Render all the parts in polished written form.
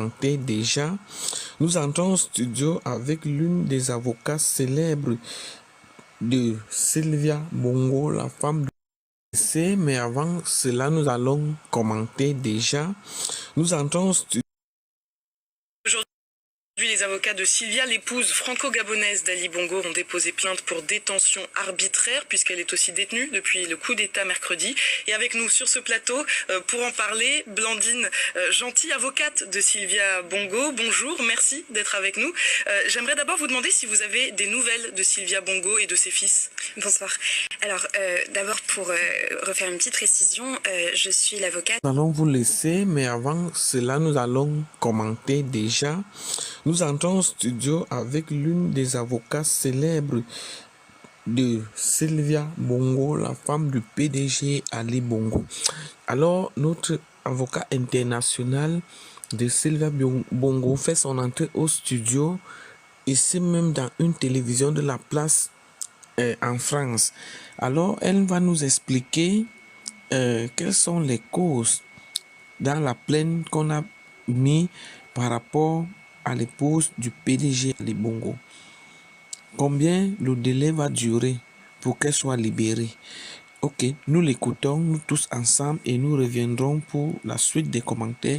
commenté déjà, nous entrons au studio avec l'une des avocats célèbres de Sylvia Bongo, la femme du décès. Mais avant cela, nous allons commenter déjà. Nous entrons au studio. Aujourd'hui, les avocats de Sylvia, l'épouse franco-gabonaise d'Ali Bongo, ont déposé plainte pour détention arbitraire puisqu'elle est aussi détenue depuis le coup d'État mercredi. Et avec nous sur ce plateau, pour en parler, Blandine Gentil, avocate de Sylvia Bongo. Bonjour, merci d'être avec nous. J'aimerais d'abord vous demander si vous avez des nouvelles de Sylvia Bongo et de ses fils. Bonsoir. Alors, d'abord pour refaire une petite précision, je suis l'avocate. Nous allons vous laisser, mais avant cela, nous allons commenter déjà. Nous entrons au studio avec l'une des avocats célèbres de Sylvia Bongo, la femme du PDG Ali Bongo. Alors, notre avocat international de Sylvia Bongo fait son entrée au studio, ici même dans une télévision de la place en France. Alors, elle va nous expliquer quelles sont les causes dans la plainte qu'on a mis par rapport à l'épouse du PDG Ali Bongo. Combien le délai va durer pour qu'elle soit libérée? Ok, nous l'écoutons, nous tous ensemble, et nous reviendrons pour la suite des commentaires.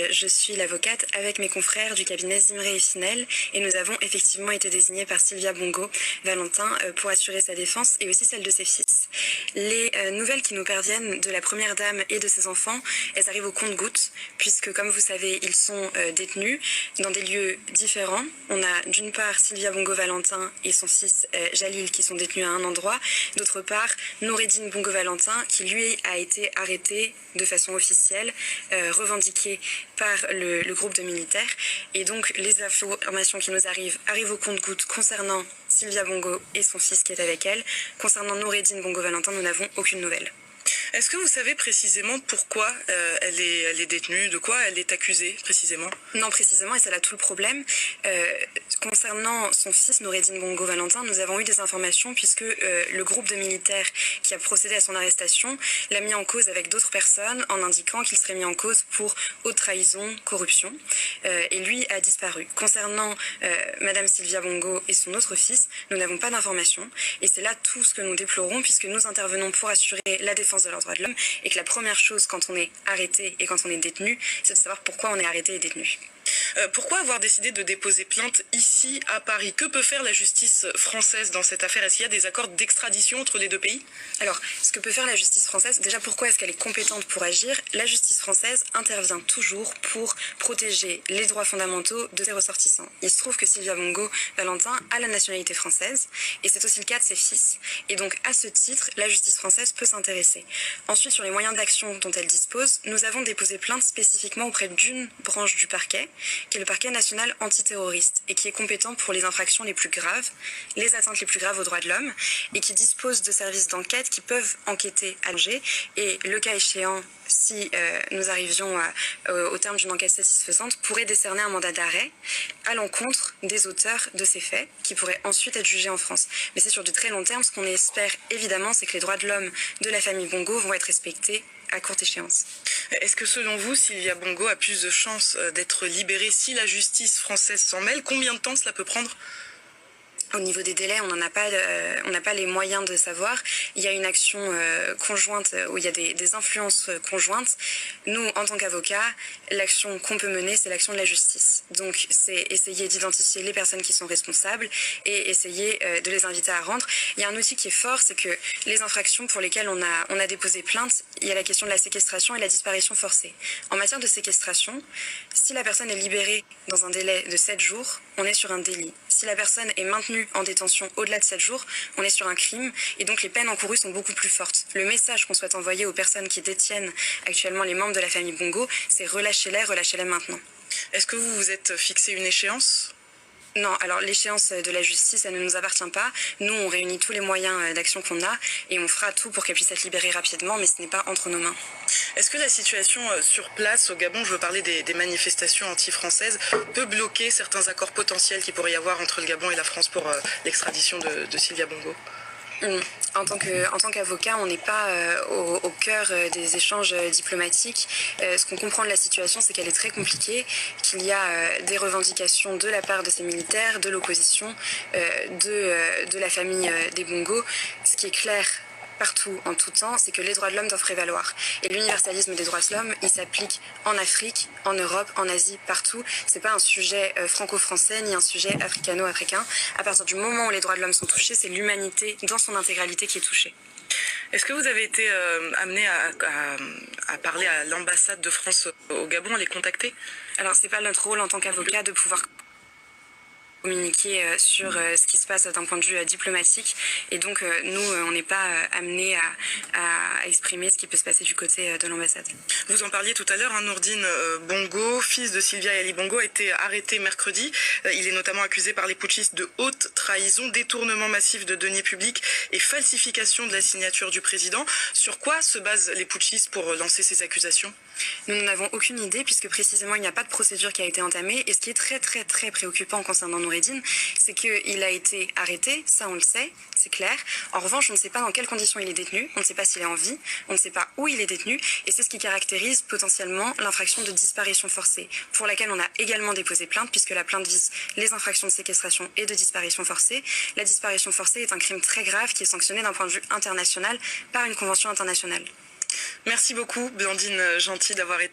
Je suis l'avocate avec mes confrères du cabinet Zimré et Finel, et nous avons effectivement été désignés par Sylvia Bongo Valentin pour assurer sa défense et aussi celle de ses fils. Les nouvelles qui nous parviennent de la première dame et de ses enfants, elles arrivent au compte-gouttes, puisque comme vous savez, ils sont détenus dans des lieux différents. On a d'une part Sylvia Bongo Valentin et son fils Jalil qui sont détenus à un endroit, d'autre part Noureddine Bongo Valentin qui lui a été arrêté de façon officielle, revendiqué par le groupe de militaires. Et donc les informations qui nous arrivent au compte-gouttes concernant Sylvia Bongo et son fils qui est avec elle. Concernant Noureddine Bongo Valentin, nous n'avons aucune nouvelle. Est-ce que vous savez précisément pourquoi elle est détenue, de quoi elle est accusée précisément? Non, précisément, et c'est là tout le problème. Concernant son fils, Noureddine Bongo Valentin, nous avons eu des informations puisque le groupe de militaires qui a procédé à son arrestation l'a mis en cause avec d'autres personnes en indiquant qu'il serait mis en cause pour haute trahison, corruption, et lui a disparu. Concernant Madame Sylvia Bongo et son autre fils, nous n'avons pas d'informations, et c'est là tout ce que nous déplorons puisque nous intervenons pour assurer la défense de leurs droits de l'homme, et que la première chose quand on est arrêté et quand on est détenu, c'est de savoir pourquoi on est arrêté et détenu. Pourquoi avoir décidé de déposer plainte ici à Paris? Que peut faire la justice française dans cette affaire? Est-ce qu'il y a des accords d'extradition entre les deux pays? Alors, ce que peut faire la justice française, déjà pourquoi est-ce qu'elle est compétente pour agir? La justice française intervient toujours pour protéger les droits fondamentaux de ses ressortissants. Il se trouve que Sylvia Bongo Valentin a la nationalité française, et c'est aussi le cas de ses fils. Et donc, à ce titre, la justice française peut s'intéresser. Ensuite, sur les moyens d'action dont elle dispose, nous avons déposé plainte spécifiquement auprès d'une branche du parquet, qui est le parquet national antiterroriste et qui est compétent pour les infractions les plus graves, les atteintes les plus graves aux droits de l'homme, et qui dispose de services d'enquête qui peuvent enquêter à Alger, et le cas échéant, si nous arrivions au terme d'une enquête satisfaisante, pourrait décerner un mandat d'arrêt à l'encontre des auteurs de ces faits, qui pourraient ensuite être jugés en France. Mais c'est sur du très long terme. Ce qu'on espère évidemment, c'est que les droits de l'homme de la famille Bongo vont être respectés à courte échéance. Est-ce que selon vous, Sylvia Bongo a plus de chances d'être libérée si la justice française s'en mêle? Combien de temps cela peut prendre? Au niveau des délais, on n'a pas les moyens de savoir. Il y a une action conjointe où il y a des influences conjointes. Nous, en tant qu'avocats, l'action qu'on peut mener, c'est l'action de la justice. Donc, c'est essayer d'identifier les personnes qui sont responsables et essayer de les inviter à rendre. Il y a un outil qui est fort, c'est que les infractions pour lesquelles on a déposé plainte, il y a la question de la séquestration et la disparition forcée. En matière de séquestration, si la personne est libérée dans un délai de 7 jours, on est sur un délit. Si la personne est maintenue en détention au-delà de 7 jours, on est sur un crime, et donc les peines encourues sont beaucoup plus fortes. Le message qu'on souhaite envoyer aux personnes qui détiennent actuellement les membres de la famille Bongo, c'est relâchez-les maintenant. Est-ce que vous vous êtes fixé une échéance? Non, alors l'échéance de la justice, elle ne nous appartient pas. Nous, on réunit tous les moyens d'action qu'on a et on fera tout pour qu'elle puisse être libérée rapidement, mais ce n'est pas entre nos mains. Est-ce que la situation sur place au Gabon, je veux parler des manifestations anti-françaises, peut bloquer certains accords potentiels qu'il pourrait y avoir entre le Gabon et la France pour l'extradition de Sylvia Bongo? En tant qu'avocat, on n'est pas au cœur des échanges diplomatiques. Ce qu'on comprend de la situation, c'est qu'elle est très compliquée, qu'il y a des revendications de la part de ces militaires, de l'opposition, de la famille des Bongo. Ce qui est clair partout, en tout temps, c'est que les droits de l'homme doivent prévaloir. Et l'universalisme des droits de l'homme, il s'applique en Afrique, en Europe, en Asie, partout. C'est pas un sujet franco-français ni un sujet africano-africain. À partir du moment où les droits de l'homme sont touchés, c'est l'humanité dans son intégralité qui est touchée. Est-ce que vous avez été amené à parler à l'ambassade de France au Gabon, à les contacter? Alors, c'est pas notre rôle en tant qu'avocat de pouvoir communiquer sur ce qui se passe d'un point de vue diplomatique, et donc nous on n'est pas amené à exprimer ce qui peut se passer du côté de l'ambassade. Vous en parliez tout à l'heure, Nourdine Bongo, fils de Sylvia et Ali Bongo, a été arrêté mercredi. Il est notamment accusé par les putschistes de haute trahison, détournement massif de deniers publics et falsification de la signature du président. Sur quoi se basent les putschistes pour lancer ces accusations? Nous n'en avons aucune idée, puisque précisément il n'y a pas de procédure qui a été entamée, et ce qui est très très très préoccupant concernant Noureddine, c'est qu'il a été arrêté, ça on le sait, c'est clair. En revanche, on ne sait pas dans quelles conditions il est détenu, on ne sait pas s'il est en vie, on ne sait pas où il est détenu, et c'est ce qui caractérise potentiellement l'infraction de disparition forcée, pour laquelle on a également déposé plainte, puisque la plainte vise les infractions de séquestration et de disparition forcée. La disparition forcée est un crime très grave qui est sanctionné d'un point de vue international par une convention internationale. Merci beaucoup, Blandine Gentil, d'avoir été